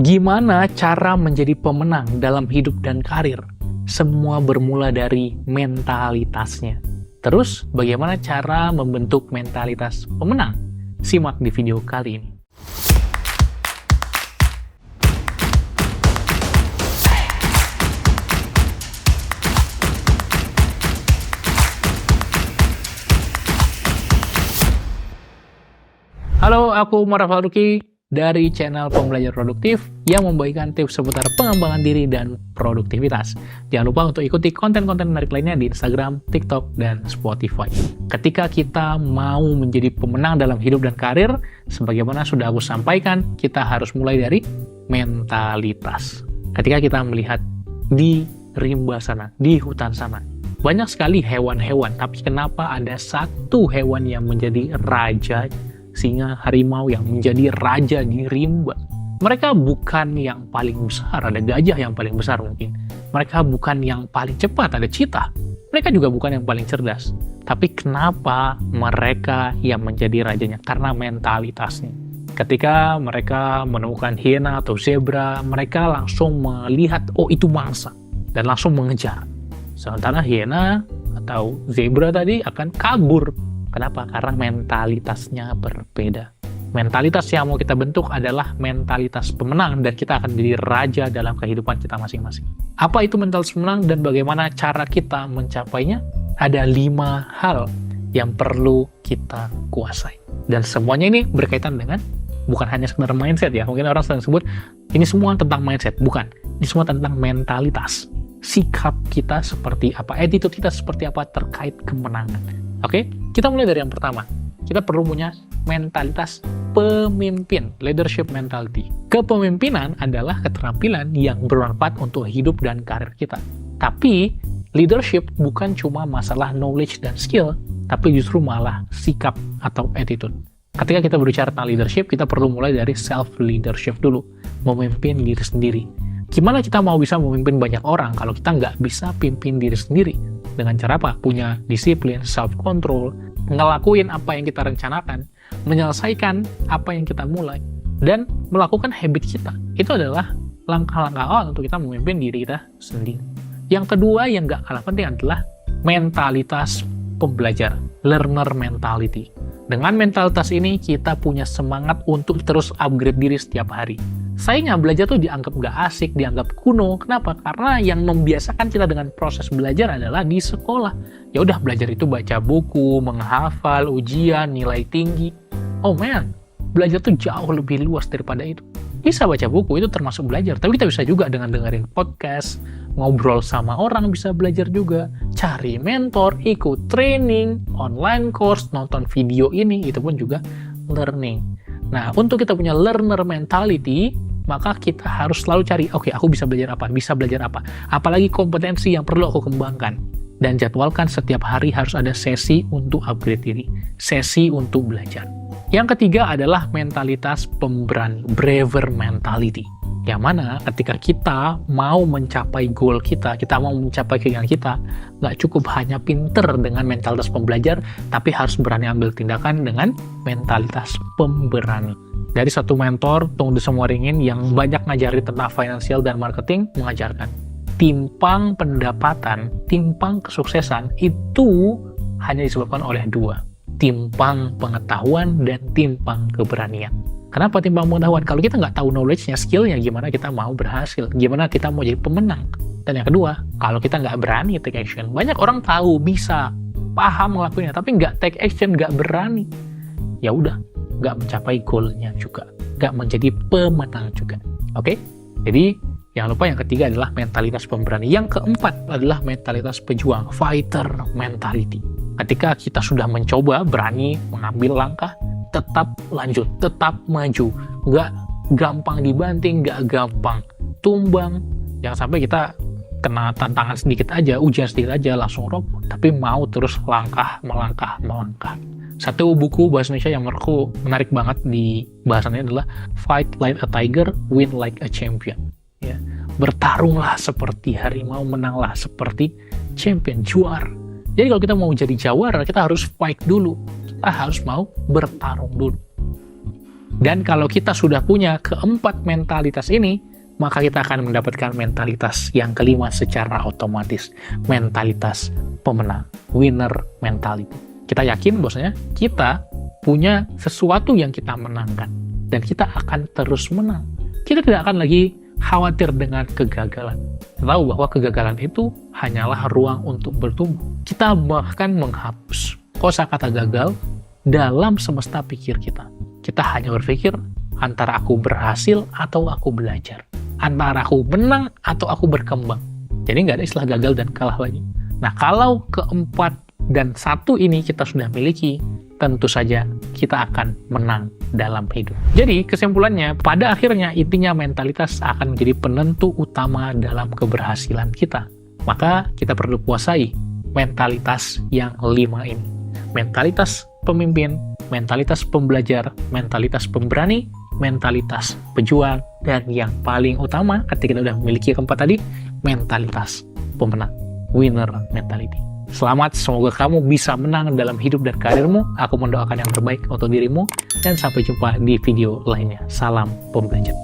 Gimana cara menjadi pemenang dalam hidup dan karir? Semua bermula dari mentalitasnya. Terus, bagaimana cara membentuk mentalitas pemenang? Simak di video kali ini. Halo, aku Umar Faruqi dari channel Pembelajar Produktif yang membagikan tips seputar pengembangan diri dan produktivitas. Jangan lupa untuk ikuti konten-konten menarik lainnya di Instagram, TikTok, dan Spotify. Ketika kita mau menjadi pemenang dalam hidup dan karir, sebagaimana sudah aku sampaikan, kita harus mulai dari mentalitas. Ketika kita melihat di rimba sana, di hutan sana, banyak sekali hewan-hewan, tapi kenapa ada satu hewan yang menjadi raja, singa, harimau yang menjadi raja di rimba? Mereka bukan yang paling besar, ada gajah yang paling besar mungkin. Mereka bukan yang paling cepat, ada cheetah. Mereka juga bukan yang paling cerdas. Tapi kenapa mereka yang menjadi rajanya? Karena mentalitasnya. Ketika mereka menemukan hiena atau zebra, mereka langsung melihat, oh itu mangsa, dan langsung mengejar. Sementara hiena atau zebra tadi akan kabur. Kenapa? Karena mentalitasnya berbeda. Mentalitas yang mau kita bentuk adalah mentalitas pemenang, dan kita akan menjadi raja dalam kehidupan kita masing-masing. Apa itu mentalitas pemenang dan bagaimana cara kita mencapainya? Ada 5 hal yang perlu kita kuasai. Dan semuanya ini berkaitan dengan bukan hanya sekedar mindset ya. Mungkin orang sering sebut ini semua tentang mindset. Bukan. Ini semua tentang mentalitas. Sikap kita seperti apa, attitude kita seperti apa terkait kemenangan. Oke, kita mulai dari yang pertama. Kita perlu punya mentalitas pemimpin, leadership mentality. Kepemimpinan adalah keterampilan yang bermanfaat untuk hidup dan karir kita. Tapi, leadership bukan cuma masalah knowledge dan skill, tapi justru malah sikap atau attitude. Ketika kita berbicara tentang leadership, kita perlu mulai dari self-leadership dulu, memimpin diri sendiri. Gimana kita mau bisa memimpin banyak orang kalau kita nggak bisa pimpin diri sendiri? Dengan cara apa? Punya disiplin, self-control, ngelakuin apa yang kita rencanakan, menyelesaikan apa yang kita mulai, dan melakukan habit kita. Itu adalah langkah-langkah awal untuk kita memimpin diri kita sendiri. Yang kedua yang nggak kalah penting adalah mentalitas pembelajar, learner mentality. Dengan mentalitas ini, kita punya semangat untuk terus upgrade diri setiap hari. Sayangnya belajar tuh dianggap nggak asik, dianggap kuno. Kenapa? Karena yang membiasakan kita dengan proses belajar adalah di sekolah. Ya udah, belajar itu baca buku, menghafal, ujian, nilai tinggi. Oh man, belajar tuh jauh lebih luas daripada itu. Bisa baca buku, itu termasuk belajar. Tapi kita bisa juga dengan dengerin podcast, ngobrol sama orang bisa belajar juga. Cari mentor, ikut training, online course, nonton video ini, itu pun juga learning. Nah, untuk kita punya learner mentality, maka kita harus selalu cari, oke, aku bisa belajar apa, apalagi kompetensi yang perlu aku kembangkan. Dan jadwalkan setiap hari harus ada sesi untuk upgrade diri, sesi untuk belajar. Yang ketiga adalah mentalitas pemberani, braver mentality. Yang mana ketika kita mau mencapai goal kita mau mencapai keinginan kita, nggak cukup hanya pinter dengan mentalitas pembelajar, tapi harus berani ambil tindakan dengan mentalitas pemberani. Dari satu mentor, Tung Desemwaringin, yang banyak ngajari tentang finansial dan marketing, mengajarkan timpang pendapatan, timpang kesuksesan itu hanya disebabkan oleh 2. Timpang pengetahuan dan timpang keberanian. Kenapa timpang pengetahuan? Kalau kita nggak tahu knowledge-nya, skill-nya, gimana kita mau berhasil? Gimana kita mau jadi pemenang? Dan yang kedua, kalau kita nggak berani take action. Banyak orang tahu, bisa, paham ngelakuinnya, tapi nggak take action, nggak berani. Ya udah, nggak mencapai goal-nya juga. Nggak menjadi pemenang juga. Oke? Jadi, jangan lupa yang ketiga adalah mentalitas pemberani. Yang keempat adalah mentalitas pejuang, fighter mentality. Ketika kita sudah mencoba, berani mengambil langkah, tetap lanjut, tetap maju. Nggak gampang dibanting, nggak gampang tumbang. Jangan sampai kita kena tantangan sedikit aja, ujian sedikit aja, langsung roboh. Tapi mau terus melangkah. Satu buku bahasa Indonesia yang menurutku menarik banget di bahasannya adalah Fight Like a Tiger, Win Like a Champion. Ya, bertarunglah seperti harimau, menanglah seperti champion, juara. Jadi kalau kita mau jadi juara, kita harus fight dulu. Kita harus mau bertarung dulu. Dan kalau kita sudah punya keempat mentalitas ini, maka kita akan mendapatkan mentalitas yang kelima secara otomatis. Mentalitas pemenang, winner mentality. Kita yakin bahwasanya kita punya sesuatu yang kita menangkan. Dan kita akan terus menang. Kita tidak akan lagi khawatir dengan kegagalan. Kita tahu bahwa kegagalan itu hanyalah ruang untuk bertumbuh. Kita bahkan menghapus kosakata gagal dalam semesta pikir kita. Kita hanya berpikir antara aku berhasil atau aku belajar. Antara aku menang atau aku berkembang. Jadi nggak ada istilah gagal dan kalah lagi. Nah, kalau keempat dan satu ini kita sudah miliki, tentu saja kita akan menang dalam hidup. Jadi, kesimpulannya, pada akhirnya intinya mentalitas akan menjadi penentu utama dalam keberhasilan kita. Maka kita perlu kuasai mentalitas yang 5 ini. Mentalitas pemimpin, mentalitas pembelajar, mentalitas pemberani, mentalitas pejuang, dan yang paling utama ketika kita sudah memiliki keempat tadi, mentalitas pemenang, winner mentality. Selamat, semoga kamu bisa menang dalam hidup dan karirmu. Aku mendoakan yang terbaik untuk dirimu, dan sampai jumpa di video lainnya. Salam pembelajar.